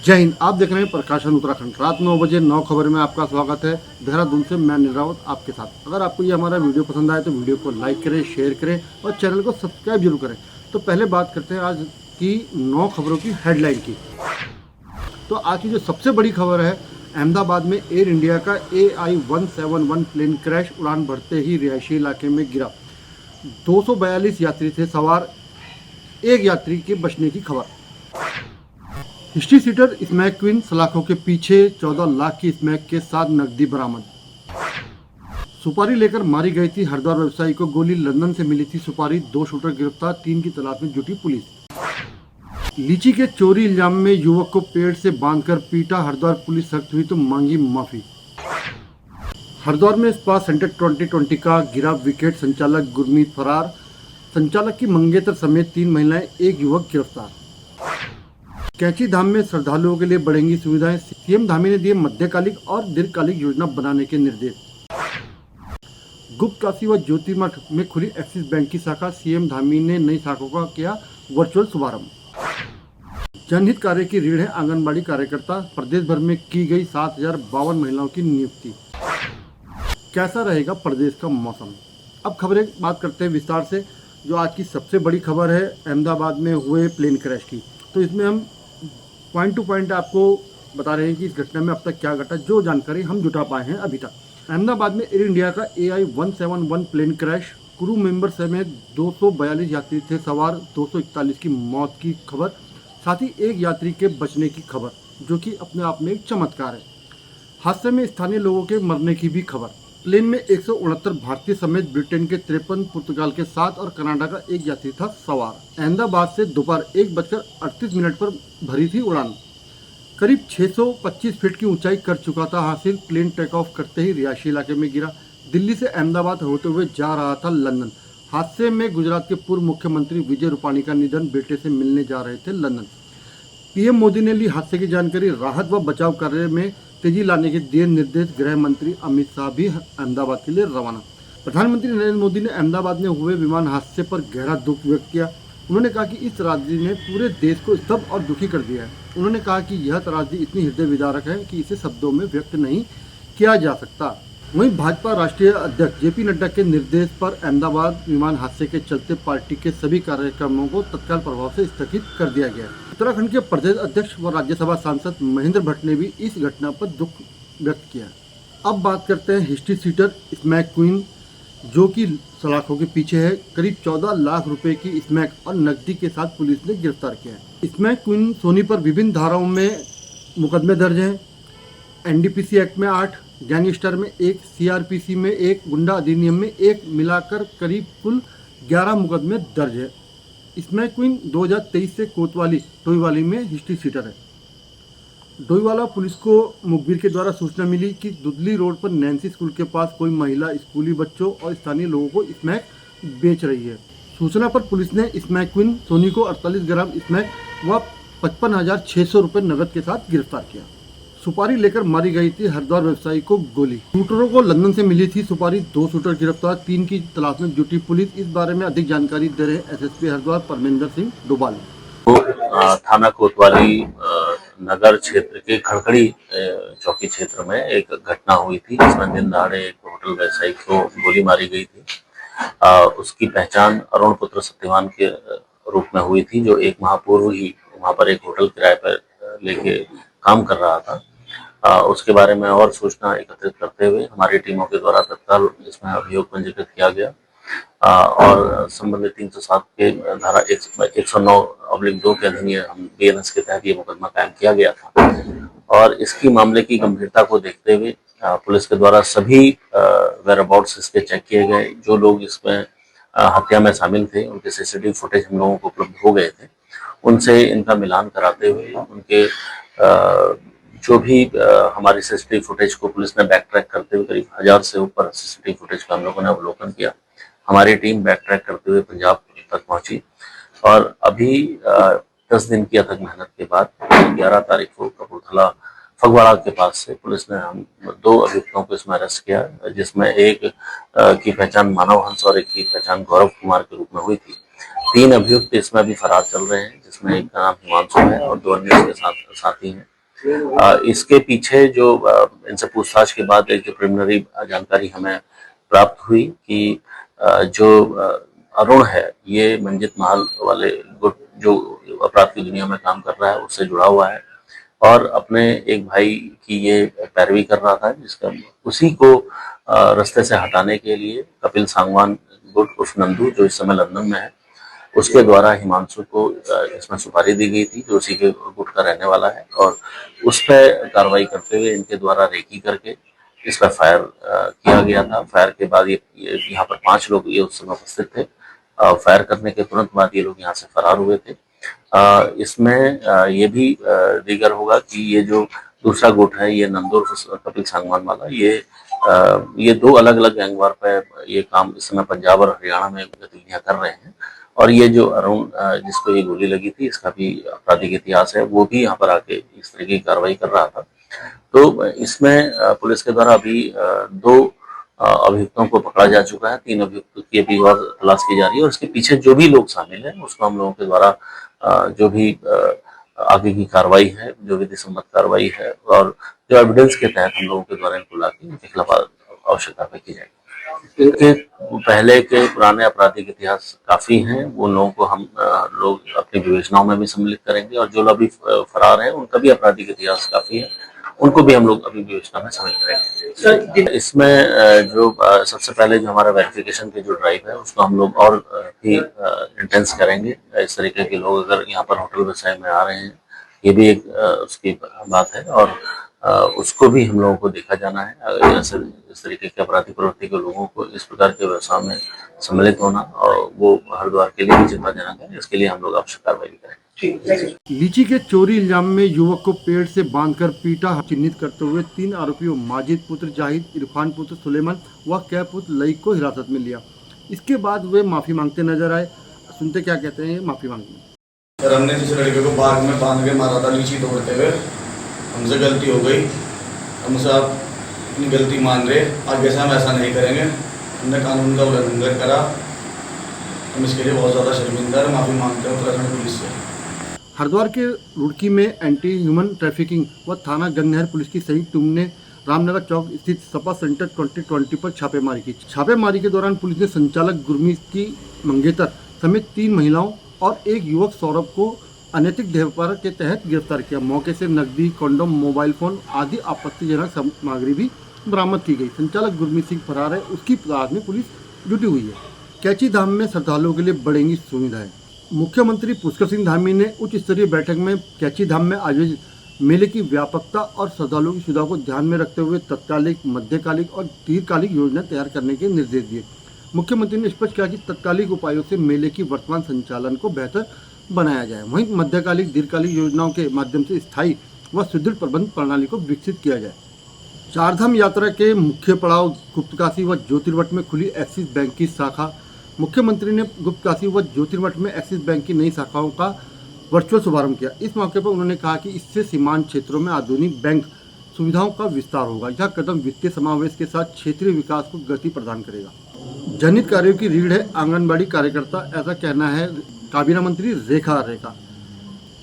जय हिंद। आप देख रहे हैं प्रकाशन उत्तराखंड। रात 9 बजे 9 खबर में आपका स्वागत है। देहरादून से मैं नील रावत आपके साथ। अगर आपको ये हमारा वीडियो पसंद आए तो वीडियो को लाइक करें, शेयर करें और चैनल को सब्सक्राइब जरूर करें। तो पहले बात करते हैं आज की 9 खबरों की हेडलाइन की। तो आज की जो सबसे बड़ी खबर है, अहमदाबाद में एयर इंडिया का AI-171 प्लेन क्रैश, उड़ान भरते ही रिहायशी इलाके में गिरा। 242 यात्री थे सवार, एक यात्री के बचने की खबर। हिस्ट्री सीटर स्मैक क्वीन सलाखों के पीछे, 14 लाख की स्मैक के साथ नकदी बरामद। सुपारी लेकर मारी गई थी हरिद्वार व्यवसायी को गोली, लंदन से मिली थी सुपारी। 2 शूटर गिरफ्तार, 3 की तलाश में जुटी पुलिस। लीची के चोरी इल्जाम में युवक को पेड़ से बांधकर पीटा, हरिद्वार पुलिस सख्त हुई तो मांगी माफी। हरिद्वार में स्पा सेंटर 2020 का गिरा विकेट, संचालक गुरमीत फरार, संचालक की मंगेतर समेत 3 महिलाएं, एक युवक गिरफ्तार। कैंची धाम में श्रद्धालुओं के लिए बढ़ेंगी सुविधाएं, सीएम धामी ने दिए मध्यकालिक और दीर्घकालिक योजना बनाने के निर्देश। गुप्त काशी व ज्योतिर्मठ में खुली एक्सिस बैंक की शाखा, सीएम धामी ने नई शाखों का किया वर्चुअल शुभारंभ। जनहित कार्य की रीढ़ है आंगनबाड़ी कार्यकर्ता, प्रदेश भर में की गई 7052 महिलाओं की नियुक्ति। कैसा रहेगा प्रदेश का मौसम, अब खबरें बात करते हैं विस्तार से। जो आज की सबसे बड़ी खबर है अहमदाबाद में हुए प्लेन क्रैश की, तो इसमें हम पॉइंट टू पॉइंट आपको बता रहे हैं कि इस घटना में अब तक क्या घटा, जो जानकारी हम जुटा पाए हैं अभी तक। अहमदाबाद में एयर इंडिया का AI-171 plane crash, crew member समेत 242 यात्री थे सवार, 241 की मौत की खबर, साथ ही एक यात्री के बचने की खबर, जो कि अपने आप में एक चमत्कार है। हादसे में स्थानीय लोगों के मरने की भी खबर। प्लेन में 169 भारतीय समेत ब्रिटेन के 53, पुर्तगाल के 7 और कनाडा का एक यात्री था सवार। अहमदाबाद से दोपहर 1:38 पर भरी थी उड़ान। करीब 625 फीट की ऊंचाई कर चुका था हासिल। प्लेन टेक ऑफ करते ही रिहायशी इलाके में गिरा। दिल्ली से अहमदाबाद होते हुए जा रहा था लंदन। हादसे में गुजरात के पूर्व मुख्यमंत्री विजय रूपाणी का निधन, बेटे से मिलने जा रहे थे लंदन। पीएम मोदी ने ली हादसे की जानकारी, राहत व बचाव कार्य में तेजी लाने के दिए निर्देश। गृह मंत्री अमित शाह भी अहमदाबाद के लिए रवाना। प्रधानमंत्री नरेंद्र मोदी ने अहमदाबाद में हुए विमान हादसे पर गहरा दुख व्यक्त किया। उन्होंने कहा कि इस त्रासदी ने पूरे देश को स्तब्ध और दुखी कर दिया है। उन्होंने कहा कि यह त्रासदी इतनी हृदय विदारक है कि इसे शब्दों में व्यक्त नहीं किया जा सकता। वहीं भाजपा राष्ट्रीय अध्यक्ष JP नड्डा के निर्देश पर अहमदाबाद विमान हादसे के चलते पार्टी के सभी कार्यक्रमों को तत्काल प्रभाव से स्थगित कर दिया गया। उत्तराखंड के प्रदेश अध्यक्ष व राज्यसभा सांसद महेंद्र भट्ट ने भी इस घटना पर दुख व्यक्त किया। अब बात करते हैं हिस्ट्री सीटर स्मैक क्वीन, जो कि सलाखों के पीछे है। करीब 14 लाख रुपए की स्मैक और नकदी के साथ पुलिस ने गिरफ्तार किया है। स्मैक क्वीन सोनी पर विभिन्न धाराओं में मुकदमे दर्ज हैं। NDPC एक्ट में 8, गैंगस्टर में 1, CRPC में 1, गुंडा अधिनियम में 1, मिलाकर करीब कुल 11 मुकदमे दर्ज है। स्मैक क्वीन 2023 से कोतवाली डोईवाली में हिस्ट्री सीटर है। डोईवाला पुलिस को मुखबिर के द्वारा सूचना मिली कि दुधली रोड पर नैन्सी स्कूल के पास कोई महिला स्कूली बच्चों और स्थानीय लोगों को स्मैक बेच रही है। सूचना पर पुलिस ने स्मैक क्वीन सोनी को 48 ग्राम स्मैक व 55,600 रुपये नकद के साथ गिरफ्तार किया। सुपारी लेकर मारी गई थी हरिद्वार व्यवसायी को गोली, शूटरों को लंदन से मिली थी सुपारी। 2 शूटर गिरफ्तार, 3 की तलाश में जुटी पुलिस। इस बारे में अधिक जानकारी दे रहे SSP हरिद्वार परमेंद्र सिंह डोभाल। थाना कोतवाली नगर क्षेत्र के खड़खड़ी चौकी क्षेत्र में एक घटना हुई थी, जिसमें दिन दहाड़े एक होटल व्यवसायी को गोली मारी गई थी। उसकी पहचान अरुण पुत्र सत्यवान के रूप में हुई थी, जो 1 माह पूर्व ही वहां पर एक होटल किराए पर लेके काम कर रहा था। उसके बारे में और सूचना एकत्रित करते हुए हमारी टीमों के द्वारा तत्काल इसमें अभियोग पंजीकृत किया गया और संबंधित 307 के धारा 109/2 के अधिनियम BNS के तहत ये मुकदमा कायम किया गया था। और इसकी मामले की गंभीरता को देखते हुए पुलिस के द्वारा सभी वेयरअबाउट्स इसके चेक किए गए। जो लोग इसमें हत्या में शामिल थे, उनके CCTV फुटेज हम लोगों को उपलब्ध हो गए थे। उनसे इनका मिलान कराते हुए उनके जो भी हमारी CCTV फुटेज को पुलिस ने बैक ट्रैक करते हुए करीब 1000 से ऊपर CCTV फुटेज का हम लोगों ने अवलोकन किया। हमारी टीम बैक ट्रैक करते हुए पंजाब तक पहुंची और अभी 10 दिन की अथक मेहनत के बाद 11 तारीख को कपूरथला फगवाड़ा के पास से पुलिस ने हम 2 अभियुक्तों को इसमें अरेस्ट किया, जिसमें एक की पहचान मानव हंस और एक की पहचान गौरव कुमार के रूप में हुई थी। 3 अभियुक्त इसमें अभी फरार चल रहे हैं, जिसमें एक का नाम हिमांशु है और 2 अन्य इसके साथी हैं। इसके पीछे जो इनसे पूछताछ के बाद एक जो प्रिलिमिनरी जानकारी हमें प्राप्त हुई कि जो अरुण है, ये मंजित महल वाले गुट जो अपराध की दुनिया में काम कर रहा है उससे जुड़ा हुआ है और अपने एक भाई की ये पैरवी कर रहा था, जिसका उसी को रास्ते से हटाने के लिए कपिल सांगवान गुट उर्फ नंदू, जो इस समय लंदन में है, उसके द्वारा हिमांशु को इसमें सुपारी दी गई थी, जो उसी के गुट का रहने वाला है, और उस पर कार्रवाई करते हुए इनके द्वारा रेकी करके इस पर फायर किया गया था। फायर के बाद ये यहाँ पर 5 लोग ये उस समय उपस्थित थे। फायर करने के तुरंत बाद ये लोग यहाँ से फरार हुए थे। इसमें ये भी दीगर होगा कि ये जो दूसरा गुट है, ये नंदूर कपिल सांगवान वाला, ये 2 अलग-अलग गैंगवार पे ये काम इस समय पंजाब और हरियाणा में गतिविधियां कर रहे हैं। और ये जो अरुण जिसको ये गोली लगी थी, इसका भी आपराधिक इतिहास है, वो भी यहाँ पर आके इस तरह की कार्रवाई कर रहा था। तो इसमें पुलिस के द्वारा अभी 2 अभियुक्तों को पकड़ा जा चुका है, 3 अभियुक्तों की अभी और तलाश की जा रही है, और इसके पीछे जो भी लोग शामिल हैं उसको हम लोगों के द्वारा जो भी आगे की कार्रवाई है, जो विधि सम्मत कार्रवाई है और जो एविडेंस के तहत हम लोगों के द्वारा इनको लाके इनके खिलाफ आवश्यक कार्रवाई की जाएगी। इनके पहले के पुराने आपराधिक इतिहास काफी हैं, वो लोगों को हम लोग अपनी विवेचनाओं में भी सम्मिलित करेंगे, और जो लोग अभी फरार हैं उनका भी आपराधिक इतिहास काफी है, उनको भी हम लोग अभी विवेचना में शामिल करेंगे। इसमें जो सबसे पहले जो हमारा वेरिफिकेशन की जो ड्राइव है उसको हम लोग और भी इंटेंस करेंगे। इस तरीके के लोग अगर यहाँ पर होटल व्यवसाय में आ रहे हैं, ये भी एक उसकी बात है, और उसको भी हम लोगों को देखा जाना है। अगर इस तरीके के अपराधी प्रवृत्ति के लोगों को इस प्रकार के व्यवसाय में सम्मिलित होना, और वो हरिद्वार के लिए भी चिंताजनक है, इसके लिए हम लोग आवश्यक कार्रवाई भी करेंगे। लीची के चोरी इल्जाम में युवक को पेड़ से बांधकर पीटा, चिन्हित करते हुए 3 आरोपियों माजिद पुत्र जाहिद, इरफान पुत्र सुलेमान व कै पुत्र लई को हिरासत में लिया। इसके बाद वे माफी मांगते नजर आए। सुनते क्या कहते हैं माफी मांगने। सर, हमने जिस लड़के को बाग में बांध के मारा था लीची तोड़ते हुए, हमसे गलती हो गई। हमसे आप अपनी गलती मान रहे, आगे से हम ऐसा नहीं करेंगे। हमने कानून का उल्लंघन करा, हम इसके लिए बहुत ज़्यादा शर्मिंदा है। माफ़ी मांगते हैं उत्तराखंड पुलिस से। हरिद्वार के रुड़की में एंटी ह्यूमन ट्रैफिकिंग व थाना गंगनहर पुलिस की संयुक्त टीम ने रामनगर चौक स्थित सपा सेंटर 2020 पर छापेमारी की। छापेमारी के दौरान पुलिस ने संचालक गुरमीत की मंगेतर समेत 3 महिलाओं और एक युवक सौरभ को अनैतिक व्यापार के तहत गिरफ्तार किया। मौके से नकदी, कंडोम, मोबाइल फोन आदि आपत्तिजनक सामग्री भी बरामद की गई। संचालक गुरमीत सिंह फरार है, उसकी तलाश में पुलिस जुटी हुई है। कैची धाम में श्रद्धालुओं के लिए बढ़ेंगी सुविधाएं। मुख्यमंत्री पुष्कर सिंह धामी ने उच्च स्तरीय बैठक में कैची धाम में आयोजित मेले की व्यापकता और श्रद्धालुओं की सुविधाओं को ध्यान में रखते हुए तत्कालिक, मध्यकालिक और दीर्घकालिक योजना तैयार करने के निर्देश दिए। मुख्यमंत्री ने स्पष्ट किया कि तत्कालिक उपायों से मेले की वर्तमान संचालन को बेहतर बनाया जाए, वहीं मध्यकालिक, दीर्घकालिक योजनाओं के माध्यम से स्थायी व सुदृढ़ प्रबंध प्रणाली को विकसित किया जाए। चारधाम यात्रा के मुख्य पड़ाव गुप्तकाशी व ज्योतिर्वट में खुली एक्सिस बैंक की शाखा। मुख्यमंत्री ने गुप्तकाशी व ज्योतिर्वट में एक्सिस बैंक की नई शाखाओं का वर्चुअल शुभारंभ किया। इस मौके पर उन्होंने कहा कि इससे सीमांत क्षेत्रों में आधुनिक बैंक सुविधाओं का विस्तार होगा। यह कदम वित्तीय समावेश के साथ क्षेत्रीय विकास को गति प्रदान करेगा। जनहित कार्यों की रीढ़ है आंगनबाड़ी कार्यकर्ता, ऐसा कहना है काबीना मंत्री रेखा आर्य का।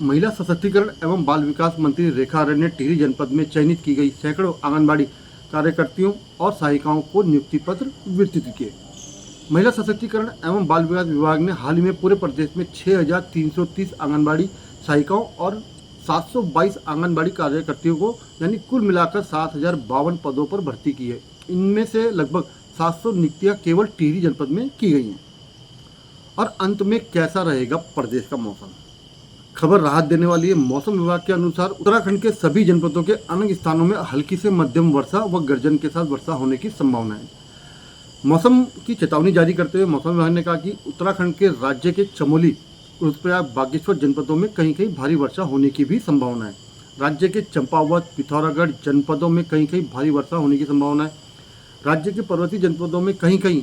महिला सशक्तिकरण एवं बाल विकास मंत्री रेखा आर्य ने टिहरी जनपद में चयनित की गई सैकड़ों आंगनबाड़ी कार्यकर्तियों और सहायिकाओं को नियुक्ति पत्र वितरित किए। महिला सशक्तिकरण एवं बाल विकास विभाग ने हाल ही में पूरे प्रदेश में 6,330 आंगनबाड़ी सहायिकाओं और 722 आंगनबाड़ी कार्यकर्तियों को यानी कुल मिलाकर 7,052 पदों पर भर्ती की है। इनमें से लगभग 700 नियुक्तियां केवल टिहरी जनपद में की गई हैं। और अंत में कैसा रहेगा प्रदेश का मौसम, खबर राहत देने वाली है। मौसम विभाग के अनुसार उत्तराखंड के सभी जनपदों के अनेक स्थानों में हल्की से मध्यम वर्षा व गर्जन के साथ वर्षा होने की संभावना है। मौसम की चेतावनी जारी करते हुए मौसम विभाग ने कहा कि उत्तराखंड के राज्य के चमोली, रुद्रप्रयाग, बागेश्वर जनपदों में कहीं कहीं भारी वर्षा होने की भी संभावना है। राज्य के चंपावत, पिथौरागढ़ जनपदों में कहीं कहीं भारी वर्षा होने की संभावना है। राज्य के पर्वतीय जनपदों में कहीं कहीं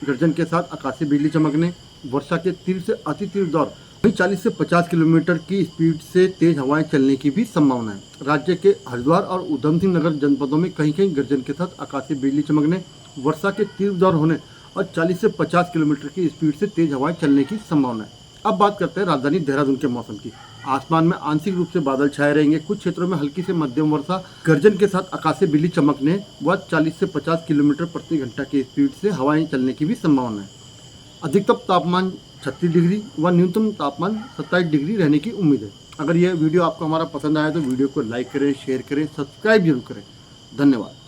गर्जन के साथ आकाशीय बिजली चमकने, वर्षा के तीव्र से अति तीव्र दौर, वहीं 40 से 50 किलोमीटर की स्पीड से तेज हवाएं चलने की भी संभावना है। राज्य के हरिद्वार और उधम सिंह नगर जनपदों में कहीं कहीं गर्जन के साथ आकाशीय बिजली चमकने, वर्षा के तीव्र दौर होने और 40 से 50 किलोमीटर की स्पीड से तेज हवाएं चलने की संभावना है। अब बात करते हैं राजधानी देहरादून के मौसम की। आसमान में आंशिक रूप से बादल छाए रहेंगे। कुछ क्षेत्रों में हल्की से मध्यम वर्षा, गर्जन के साथ आकाशीय बिजली चमकने व 40 से 50 किलोमीटर प्रति घंटा की स्पीड से हवाएं चलने की भी संभावना है। अधिकतम तापमान 36 डिग्री व न्यूनतम तापमान 27 डिग्री रहने की उम्मीद है। अगर यह वीडियो आपको हमारा पसंद आया तो वीडियो को लाइक करें, शेयर करें, सब्सक्राइब जरूर करें। धन्यवाद।